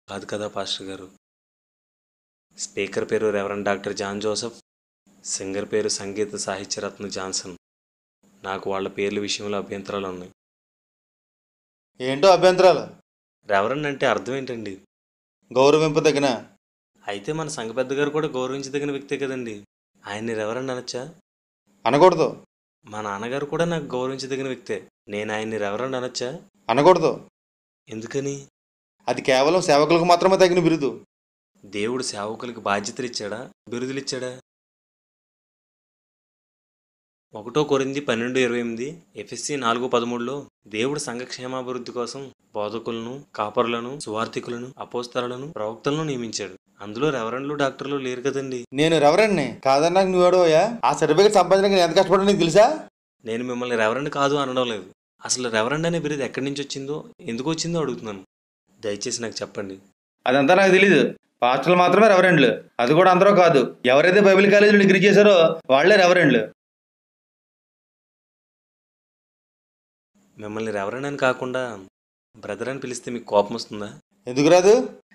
కాదు కదా పాస్టర్ గారు. స్పీకర్ పేరు reverend doctor John Joseph, singer పేరు సంగీత సాహిత్యరత్న జాన్సన్. నాకు వాళ్ళ పేర్ల విషయంలో అభ్యంతరాలు ఉన్నాయి. ఏంటో అభ్యంతరాలు? రెవరెండ్ అంటే అర్థం ఏంటండి? గౌరవింపదగిన. అయితే మన సంఘ పెద్ద గారు కూడా గౌరవించదగిన వ్యక్తే కదండి. ఆయన్ని రెవరెండ్ అనొచ్చా? అనకూడదు. మా నాన్నగారు కూడా నాకు గౌరవించదగిన వ్యక్తే. నేను ఆయన్ని రెవరెండ్ అనొచ్చా? అనకూడదు. ఎందుకని? అది కేవలం సేవకులకు మాత్రమే తగిన బిరుదు. దేవుడు సేవకులకి బాధ్యతలు ఇచ్చాడా, బిరుదులు ఇచ్చాడా? 1 కొరింథీ 12:28, ఎఫెసీ 4:13లో దేవుడు సంఘక్షేమాభివృద్ధి కోసం బోధకులను, కాపరులను, సువార్థికులను, అపోస్తలులను, ప్రవక్తలను నియమించాడు. అందులో రెవరెండ్లు, డాక్టర్లు లేరు కదండి. నేను రెవరెండ్ని కాదన్నాక నువ్వేడోయా? ఆ సర్టిఫికేట్ సంపాదించడానికి నేను ఎంత కష్టపడ్డా నీకు తెలుసా? నేను మిమ్మల్ని రెవరెండ్ కాదు అనడం లేదు. అసలు రెవరెండ్ అనే బిరుదు ఎక్కడి నుంచి వచ్చిందో, ఎందుకు వచ్చిందో అడుగుతున్నాను. దయచేసి నాకు చెప్పండి. అదంతా నాకు తెలీదు. పాస్టర్లు మాత్రమే రెవరెండ్లు, అది కూడా అందరూ కాదు. ఎవరైతే బైబిల్ కాలేజీలో డిగ్రీ చేశారో వాళ్లే రెవరెండ్లు. మిమ్మల్ని రెవరెండ్ అని కాకుండా బ్రదర్ అని పిలిస్తే మీకు కోపం వస్తుందా? ఎందుకు రాదు?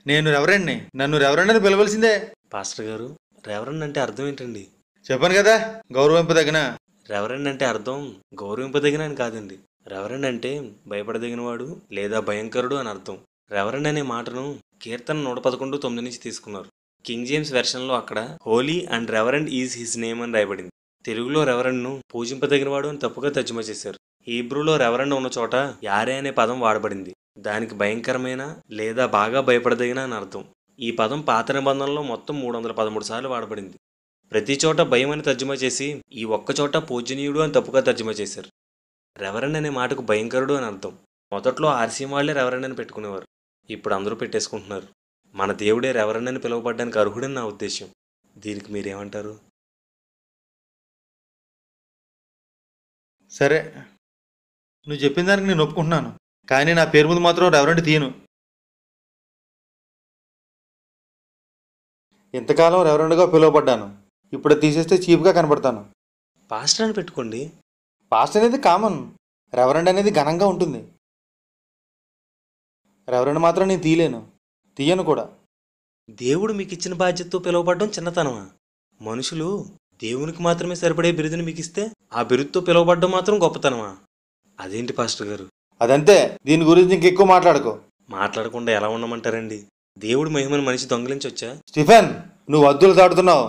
నేను రెవరెండ్ని, నన్ను రెవరెండ్ అని పిలవలసిందే. పాస్టర్ గారు, రెవరెండ్ అంటే అర్థం ఏంటండి? చెప్పాను కదా, గౌరవింపదగిన. రెవరెండ్ అంటే అర్థం గౌరవింపదగిన అని కాదండి. రెవరెండ్ అంటే భయపడదగినవాడు లేదా భయంకరుడు అని అర్థం. రెవరెండ్ అనే మాటను కీర్తన 111:9 నుంచి తీసుకున్నారు. కింగ్ జేమ్స్ వెర్షన్లో అక్కడ Holi and reverend is his name అని రాయబడింది. తెలుగులో రెవరెండ్ను పూజింపదగినవాడు అని తప్పుగా తర్జుమా చేశారు. హీబ్రూలో రెవరెండ్ ఉన్న చోట యారే అనే పదం వాడబడింది. దానికి భయంకరమైన లేదా బాగా భయపడదగిన అని అర్థం. ఈ పదం పాత నిబంధనలో మొత్తం 313 సార్లు వాడబడింది. ప్రతి చోట భయం అని తర్జుమా చేసి ఈ ఒక్క చోట పూజనీయుడు అని తప్పుగా తర్జుమా చేశారు. రెవరెండ్ అనే మాటకు భయంకరుడు అని అర్థం. మొదట్లో ఆర్సీఎం వాళ్లే రెవరెండ్ అని పెట్టుకునేవారు. ఇప్పుడు అందరూ పెట్టేసుకుంటున్నారు. మన దేవుడే రెవరెండ్ అని పిలువబడ్డానికి అర్హుడని నా ఉద్దేశం. దీనికి మీరేమంటారు? సరే, నువ్వు చెప్పిన దానికి నేను ఒప్పుకుంటున్నాను, కానీ నా పేరు ముందు మాత్రం రెవరెండ్ తీయను. ఇంతకాలం రెవరెండ్గా పిలువబడ్డాను, ఇప్పుడు తీసేస్తే చీప్గా కనబడతాను. పాస్టర్ అని పెట్టుకోండి. పాస్టర్ అనేది కామన్, రెవరెండ్ అనేది ఘనంగా ఉంటుంది. రెవరెండ్ మాత్రం నేను తీయను కూడా. దేవుడు మీకు ఇచ్చిన బాధ్యతతో పిలువబడడం చిన్నతనమా? మనుషులు దేవునికి మాత్రమే సరిపడే బిరుదుని మీకు ఇస్తే ఆ బిరుదుతో పిలువబడడం మాత్రం గొప్పతనమా? అదేంటి పాస్టర్ గారు? అదంతే, దీని గురించి ఇంకెక్కువ మాట్లాడుకో. మాట్లాడకుండా ఎలా ఉండమంటారండి? దేవుడి మహిమను మనిషి దొంగిలించొచ్చా? స్టీఫెన్, నువ్వు అద్దులు దాటుతున్నావు.